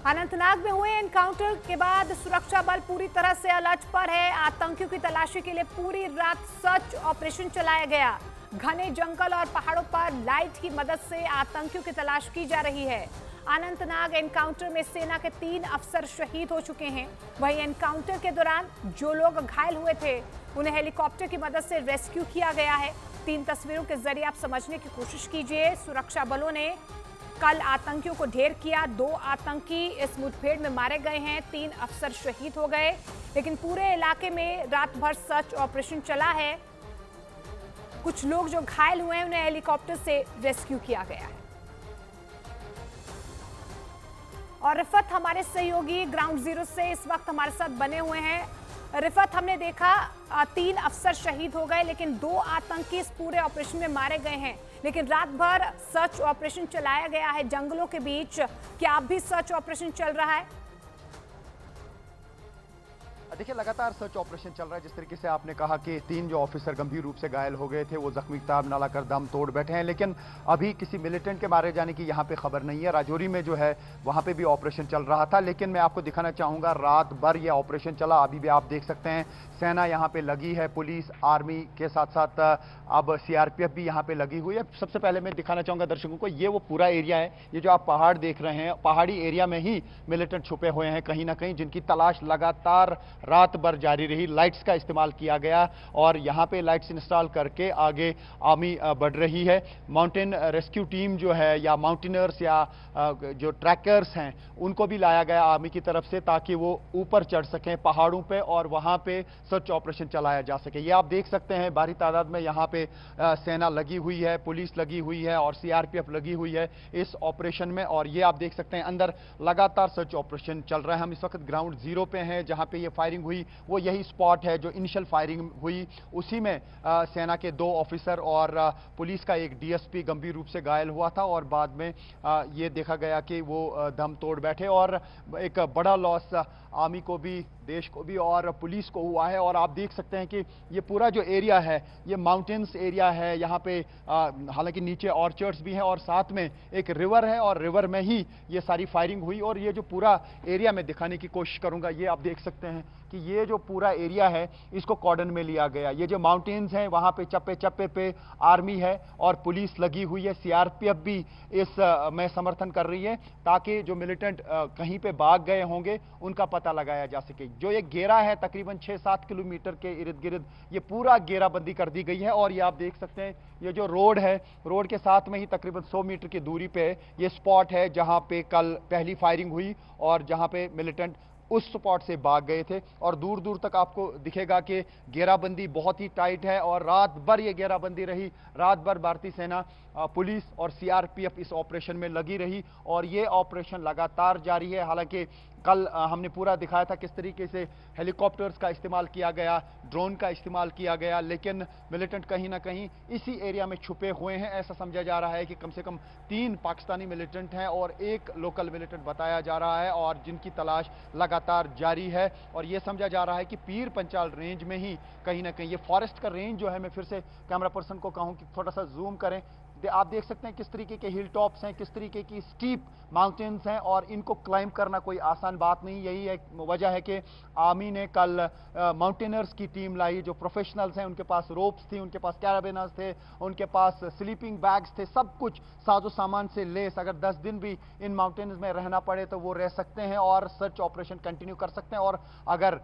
अनंतनाग में हुए एनकाउंटर के बाद सुरक्षा बल पूरी तरह से अलर्ट पर है। आतंकियों की तलाशी के लिए पूरी रात सर्च ऑपरेशन चलाया गया। घने जंगल और पहाड़ों पर लाइट की मदद से आतंकियों की तलाश की जा रही है। अनंतनाग एनकाउंटर में सेना के 3 अफसर शहीद हो चुके हैं। वहीं एनकाउंटर के दौरान जो लोग घायल हुए थे उन्हें हेलीकॉप्टर की मदद से रेस्क्यू किया गया है। 3 तस्वीरों के जरिए आप समझने की कोशिश कीजिए। सुरक्षा बलों ने कल आतंकियों को ढेर किया। 2 आतंकी इस मुठभेड़ में मारे गए हैं, 3 अफसर शहीद हो गए। लेकिन पूरे इलाके में रात भर सर्च ऑपरेशन चला है। कुछ लोग जो घायल हुए हैं उन्हें हेलीकॉप्टर से रेस्क्यू किया गया है। और रिफत हमारे सहयोगी ग्राउंड जीरो से इस वक्त हमारे साथ बने हुए हैं। रिफत, हमने देखा 3 अफसर शहीद हो गए, लेकिन 2 आतंकी इस पूरे ऑपरेशन में मारे गए हैं। लेकिन रात भर सर्च ऑपरेशन चलाया गया है जंगलों के बीच। क्या अब भी सर्च ऑपरेशन चल रहा है? देखिए, लगातार सर्च ऑपरेशन चल रहा है। जिस तरीके से आपने कहा कि 3 जो ऑफिसर गंभीर रूप से घायल हो गए थे वो जख्मी ताब नाला कर दम तोड़ बैठे हैं, लेकिन अभी किसी मिलिटेंट के मारे जाने की यहाँ पे खबर नहीं है। राजौरी में जो है वहाँ पे भी ऑपरेशन चल रहा था, लेकिन मैं आपको दिखाना चाहूँगा रात भर ये ऑपरेशन चला। अभी भी आप देख सकते हैं सेना यहाँ पे लगी है, पुलिस आर्मी के साथ साथ अब सीआरपीएफ भी यहाँ पे लगी हुई है। सबसे पहले मैं दिखाना चाहूँगा दर्शकों को, ये वो पूरा एरिया है। ये जो आप पहाड़ देख रहे हैं, पहाड़ी एरिया में ही मिलिटेंट छुपे हुए हैं कहीं ना कहीं, जिनकी तलाश लगातार रात भर जारी रही। लाइट्स का इस्तेमाल किया गया और यहाँ पे लाइट्स इंस्टॉल करके आगे आर्मी बढ़ रही है। माउंटेन रेस्क्यू टीम जो है या माउंटेनर्स या जो ट्रैकर्स हैं उनको भी लाया गया आर्मी की तरफ से, ताकि वो ऊपर चढ़ सकें पहाड़ों पे और वहाँ पे सर्च ऑपरेशन चलाया जा सके। ये आप देख सकते हैं भारी तादाद में यहाँ पे सेना लगी हुई है, पुलिस लगी हुई है और सीआरपीएफ लगी हुई है इस ऑपरेशन में। और ये आप देख सकते हैं अंदर लगातार सर्च ऑपरेशन चल रहा है। हम इस वक्त ग्राउंड जीरो पे हैं, जहाँ पे ये फायरिंग हुई वो यही स्पॉट है जो इनिशियल फायरिंग हुई। उसी में सेना के 2 ऑफिसर और पुलिस का एक डीएसपी गंभीर रूप से घायल हुआ था और बाद में ये देखा गया कि वो दम तोड़ बैठे। और एक बड़ा लॉस आर्मी को भी, देश को भी और पुलिस को हुआ है। और आप देख सकते हैं कि ये पूरा जो एरिया है ये माउंटेन्स एरिया है। यहाँ पे हालांकि नीचे ऑर्चर्ड्स भी हैं और साथ में एक रिवर है और रिवर में ही ये सारी फायरिंग हुई। और ये जो पूरा एरिया मैं दिखाने की कोशिश करूंगा, ये आप देख सकते हैं कि ये जो पूरा एरिया है इसको कॉर्डन में लिया गया। ये जो माउंटेन्स हैं वहाँ पे चप्पे चप्पे पे आर्मी है और पुलिस लगी हुई है। सीआरपीएफ भी इस में समर्थन कर रही है ताकि जो मिलिटेंट कहीं पे भाग गए होंगे उनका पता लगाया जा सके। जो ये घेरा है तकरीबन 6-7 किलोमीटर के इर्द गिर्द ये पूरा घेराबंदी कर दी गई है। और ये आप देख सकते हैं ये जो रोड है, रोड के साथ में ही तकरीबन 100 मीटर की दूरी पे ये स्पॉट है जहां पे कल पहली फायरिंग हुई और जहां पे मिलिटेंट उस स्पॉट से भाग गए थे। और दूर दूर तक आपको दिखेगा कि घेराबंदी बहुत ही टाइट है और रात भर ये घेराबंदी रही। रात भर भारतीय सेना, पुलिस और सीआरपीएफ इस ऑपरेशन में लगी रही और ये ऑपरेशन लगातार जारी है। हालांकि कल हमने पूरा दिखाया था किस तरीके से हेलीकॉप्टर्स का इस्तेमाल किया गया, ड्रोन का इस्तेमाल किया गया, लेकिन मिलिटेंट कहीं ना कहीं इसी एरिया में छुपे हुए हैं। ऐसा समझा जा रहा है कि कम से कम 3 पाकिस्तानी मिलिटेंट हैं और 1 लोकल मिलिटेंट बताया जा रहा है और जिनकी तलाश लगातार जारी है। और ये समझा जा रहा है कि पीर पंचाल रेंज में ही कहीं ना कहीं ये फॉरेस्ट का रेंज जो है, मैं फिर से कैमरा पर्सन को कहूँ कि थोड़ा सा जूम करें। आप देख सकते हैं किस तरीके के हिल टॉप्स हैं, किस तरीके की स्टीप माउंटेन्स हैं और इनको क्लाइंब करना कोई आसान बात नहीं। यही एक वजह है कि आर्मी ने कल माउंटेनर्स की टीम लाई जो प्रोफेशनल्स हैं। उनके पास रोप्स थी, उनके पास कैराबिनर्स थे, उनके पास स्लीपिंग बैग्स थे, सब कुछ साजो सामान से लेस। अगर 10 दिन भी इन माउंटेन्स में रहना पड़े तो वो रह सकते हैं और सर्च ऑपरेशन कंटिन्यू कर सकते हैं। और अगर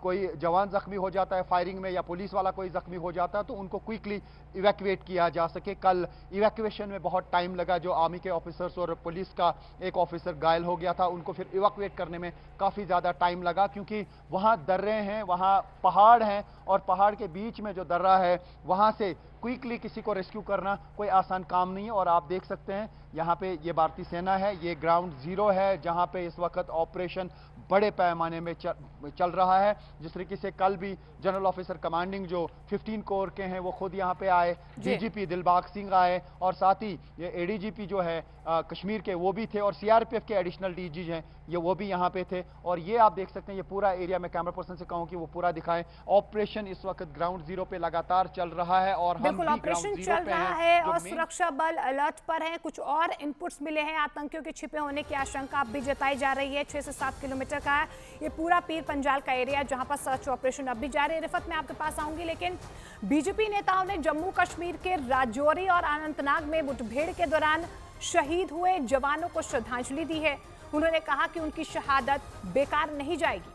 कोई जवान जख्मी हो जाता है फायरिंग में या पुलिस वाला कोई जख्मी हो जाता है तो उनको क्विकली इवैक्यूएट किया जा सके। कल इवैक्यूएशन में बहुत टाइम लगा। जो आर्मी के ऑफिसर्स और पुलिस का एक ऑफिसर घायल हो गया था उनको फिर इवैक्यूएट करने में काफी ज्यादा टाइम लगा, क्योंकि वहां दर्रे हैं, वहां पहाड़ हैं और पहाड़ के बीच में जो दर्रा है वहां से क्विकली किसी को रेस्क्यू करना कोई आसान काम नहीं है। और आप देख सकते हैं यहाँ पे ये भारतीय सेना है, ये ग्राउंड जीरो है जहाँ पे इस वक्त ऑपरेशन बड़े पैमाने में चल रहा है। जिस तरीके से कल भी जनरल ऑफिसर कमांडिंग जो 15 कोर के हैं वो खुद यहाँ पे आए, डीजीपी दिलबाग सिंह आए और साथ ही ये एडीजीपी जो है कश्मीर के वो भी थे और सीआरपीएफ के एडिशनल डीजी हैं ये वो भी यहाँ पे थे। और ये आप देख सकते हैं ये पूरा एरिया, मैं कैमरा पर्सन से कहूँ कि वो पूरा दिखाएं। ऑपरेशन इस वक्त ग्राउंड जीरो पे लगातार चल रहा है और बिल्कुल भी ऑपरेशन ग्राउंड जीरो चल पे रहा हैं, है जो और main- सुरक्षा बल अलर्ट पर है। कुछ और इनपुट्स मिले हैं, आतंकियों के छिपे होने की आशंका अब भी जताई जा रही है। 6 से 7 किलोमीटर का है ये पूरा पीर पंजाल का एरिया, जहां पर सर्च ऑपरेशन अब भी जारी है। रिफत, मैं आपके पास आऊंगी, लेकिन बीजेपी नेताओं ने जम्मू कश्मीर के राजौरी और अनंतनाग में मुठभेड़ के दौरान शहीद हुए जवानों को श्रद्धांजलि दी है। उन्होंने कहा कि उनकी शहादत बेकार नहीं जाएगी।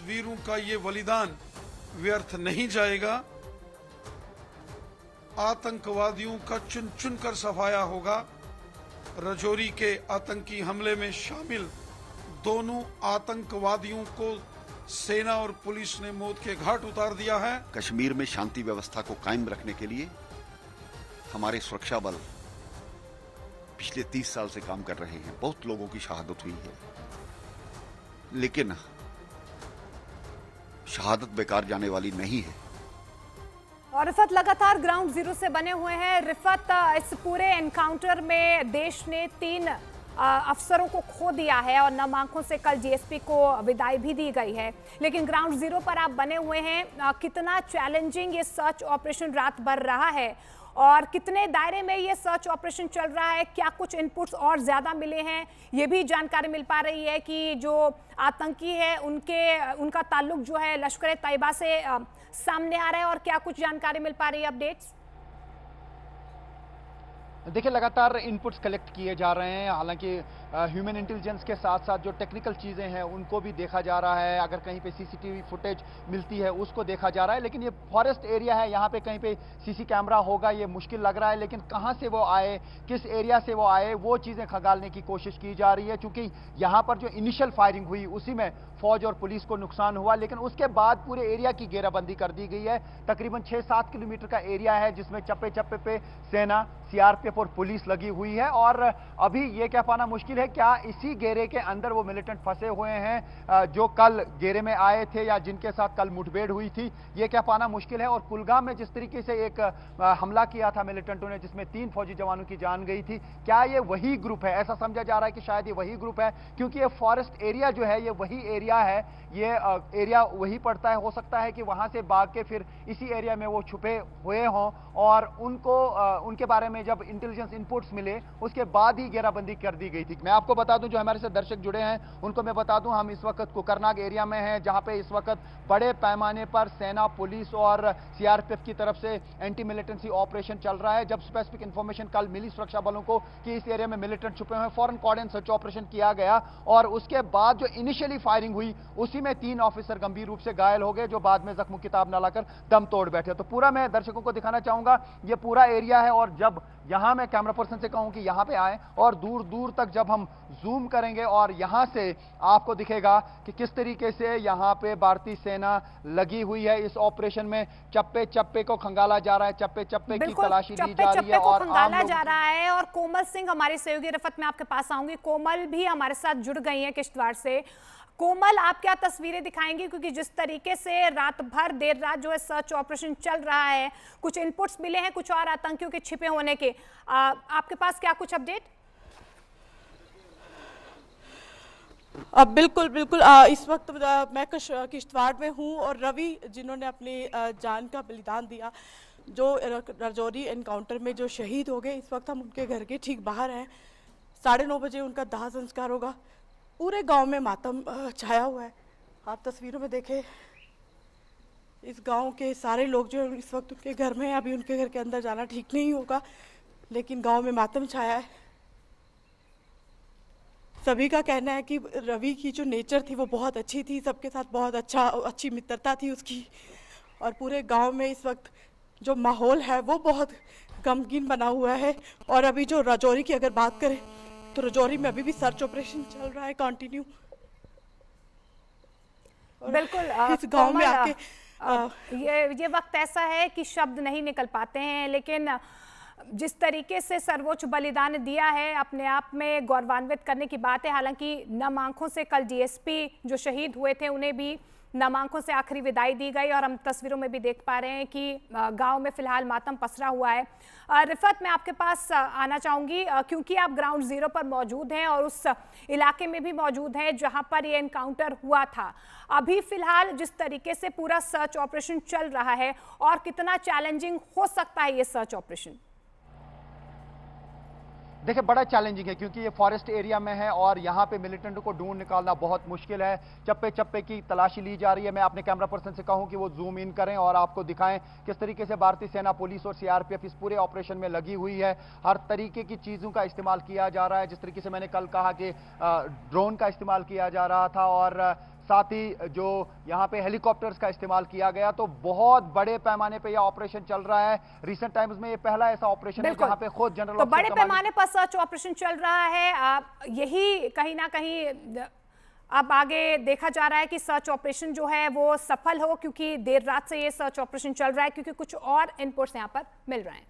वीरों का ये बलिदान व्यर्थ नहीं जाएगा। आतंकवादियों का चुन चुन कर सफाया होगा। राजौरी के आतंकी हमले में शामिल दोनों आतंकवादियों को सेना और पुलिस ने मौत के घाट उतार दिया है। कश्मीर में शांति व्यवस्था को कायम रखने के लिए हमारे सुरक्षा बल पिछले 30 साल से काम कर रहे हैं। बहुत लोगों की शहादत हुई है, लेकिन शहादत बेकार जाने वाली नहीं है। और रिफत, लगातार ग्राउंड जीरो से बने हुए हैं। रिफत, इस पूरे एनकाउंटर में देश ने 3 अफसरों को खो दिया है और नम आंखों से कल जीएसपी को विदाई भी दी गई है, लेकिन ग्राउंड जीरो पर आप बने हुए हैं। कितना चैलेंजिंग ये सर्च ऑपरेशन रात भर रहा है और कितने दायरे में ये सर्च ऑपरेशन चल रहा है? क्या कुछ इनपुट्स और ज्यादा मिले हैं? ये भी जानकारी मिल पा रही है कि जो आतंकी है उनका ताल्लुक जो है लश्कर तैयबा से सामने आ रहा है, और क्या कुछ जानकारी मिल पा रही है, अपडेट्स? देखिए, लगातार इनपुट्स कलेक्ट किए जा रहे हैं। हालांकि ह्यूमन इंटेलिजेंस के साथ साथ जो टेक्निकल चीज़ें हैं उनको भी देखा जा रहा है। अगर कहीं पे सीसीटीवी फुटेज मिलती है उसको देखा जा रहा है, लेकिन ये फॉरेस्ट एरिया है, यहाँ पे कहीं पे सीसी कैमरा होगा ये मुश्किल लग रहा है। लेकिन कहाँ से वो आए, किस एरिया से वो आए, वो चीज़ें खंगालने की कोशिश की जा रही है। चूंकि यहाँ पर जो इनिशियल फायरिंग हुई उसी में फौज और पुलिस को नुकसान हुआ, लेकिन उसके बाद पूरे एरिया की घेराबंदी कर दी गई है। तकरीबन 6-7 किलोमीटर का एरिया है जिसमें चप्पे चप्पे पे सेना, सीआरपीएफ और पुलिस लगी हुई है। और अभी ये कह पाना मुश्किल है क्या इसी घेरे के अंदर वो मिलिटेंट फंसे हुए हैं जो कल घेरे में आए थे या जिनके साथ कल मुठभेड़ हुई थी, ये कह पाना मुश्किल है। और कुलगाम में जिस तरीके से एक हमला किया था मिलिटेंटों ने, जिसमें 3 फौजी जवानों की जान गई थी, क्या ये वही ग्रुप है? ऐसा समझा जा रहा है कि शायद ये वही ग्रुप है, क्योंकि ये फॉरेस्ट एरिया जो है ये वही एरिया है, ये एरिया वही पड़ता है। हो सकता है कि वहां से भाग के फिर इसी एरिया में वो छुपे हुए हों और उनके बारे में जब इंटेलिजेंस इनपुट्स मिले उसके बाद ही घेराबंदी कर दी गई थी। मैं आपको बता दूं, जो हमारे साथ दर्शक जुड़े हैं उनको मैं बता दूं, हम इस वक्त कुकरनाग एरिया में हैं, जहां पे इस वक्त बड़े पैमाने पर सेना, पुलिस और सीआरपीएफ की तरफ से एंटी मिलिटेंसी ऑपरेशन चल रहा है। जब स्पेसिफिक इंफॉर्मेशन कल मिली सुरक्षा बलों को कि इस एरिया में मिलिटेंट छुपे हुए हैं, फौरन कॉर्डन सर्च ऑपरेशन किया गया और उसके बाद जो इनिशियली फायरिंग हुई उसी में 3 ऑफिसर गंभीर रूप से घायल हो गए, जो बाद में जख्मों की ताब न लाकर दम तोड़ बैठे। तो पूरा मैं दर्शकों को दिखाना चाहूंगा, ये पूरा एरिया है और जब यहां मैं कैमरा पर्सन से कहूं कि यहां पे आए और दूर दूर तक जब हम जूम करेंगे और यहां से आपको दिखेगा कि किस तरीके से यहां पे भारतीय सेना लगी हुई है इस ऑपरेशन में। चप्पे चप्पे को खंगाला जा रहा है, चप्पे चप्पे की तलाशी ली जा रही है और खंगाला जा रहा है। और कोमल सिंह हमारी सहयोगी, रिफत मैं आपके पास आऊंगी, कोमल भी हमारे साथ जुड़ गई है किश्तवाड़ से। कोमल, आप क्या तस्वीरें दिखाएंगी, क्योंकि जिस तरीके से रात भर देर रात जो है सर्च ऑपरेशन चल रहा है, कुछ इनपुट्स मिले हैं कुछ और आतंकियों के छिपे होने के, आपके पास क्या कुछ अपडेट? बिल्कुल बिल्कुल, इस वक्त मैं किश्तवाड़ में हूँ और रवि जिन्होंने अपनी जान का बलिदान दिया, जो राजौरी एनकाउंटर में जो शहीद हो गए, इस वक्त हम उनके घर के ठीक बाहर हैं। 9:30 बजे उनका दाह संस्कार होगा। पूरे गांव में मातम छाया हुआ है। आप तस्वीरों में देखें, इस गांव के सारे लोग जो इस वक्त उनके घर में हैं। अभी उनके घर के अंदर जाना ठीक नहीं होगा, लेकिन गांव में मातम छाया है। सभी का कहना है कि रवि की जो नेचर थी वो बहुत अच्छी थी, सबके साथ बहुत अच्छी मित्रता थी उसकी, और पूरे गांव में इस वक्त जो माहौल है वो बहुत गमगीन बना हुआ है। और अभी जो राजौरी की अगर बात करें तो राजौरी में अभी भी सर्च ऑपरेशन चल रहा है कंटिन्यू। बिल्कुल, इस गांव में आके ये वक्त ऐसा है कि शब्द नहीं निकल पाते हैं, लेकिन जिस तरीके से सर्वोच्च बलिदान दिया है अपने आप में गौरवान्वित करने की बात है। हालांकि नम आंखों से कल डीएसपी जो शहीद हुए थे उन्हें भी नम आंखों से आखिरी विदाई दी गई और हम तस्वीरों में भी देख पा रहे हैं कि गांव में फिलहाल मातम पसरा हुआ है। रिफत, मैं आपके पास आना चाहूंगी क्योंकि आप ग्राउंड जीरो पर मौजूद हैं और उस इलाके में भी मौजूद हैं जहां पर ये एनकाउंटर हुआ था। अभी फिलहाल जिस तरीके से पूरा सर्च ऑपरेशन चल रहा है और कितना चैलेंजिंग हो सकता है ये सर्च ऑपरेशन? देखिए, बड़ा चैलेंजिंग है क्योंकि ये फॉरेस्ट एरिया में है और यहाँ पे मिलिटेंट को ढूंढ निकालना बहुत मुश्किल है। चप्पे चप्पे की तलाशी ली जा रही है। मैं अपने कैमरा पर्सन से कहूँ कि वो जूम इन करें और आपको दिखाएं किस तरीके से भारतीय सेना, पुलिस और सीआरपीएफ इस पूरे ऑपरेशन में लगी हुई है। हर तरीके की चीज़ों का इस्तेमाल किया जा रहा है। जिस तरीके से मैंने कल कहा कि ड्रोन का इस्तेमाल किया जा रहा था और साथ ही जो यहाँ पे हेलीकॉप्टर्स का इस्तेमाल किया गया, तो बहुत बड़े पैमाने पे यह ऑपरेशन चल रहा है। रिसेंट टाइम्स में ये पहला ऐसा ऑपरेशन है जहाँ पे खुद जनरल तो बड़े पैमाने पर सर्च ऑपरेशन चल रहा है। यही कहीं ना कहीं अब आगे देखा जा रहा है कि सर्च ऑपरेशन जो है वो सफल हो, क्योंकि देर रात से ये सर्च ऑपरेशन चल रहा है, क्योंकि कुछ और इनपुट्स यहाँ पर मिल रहे हैं।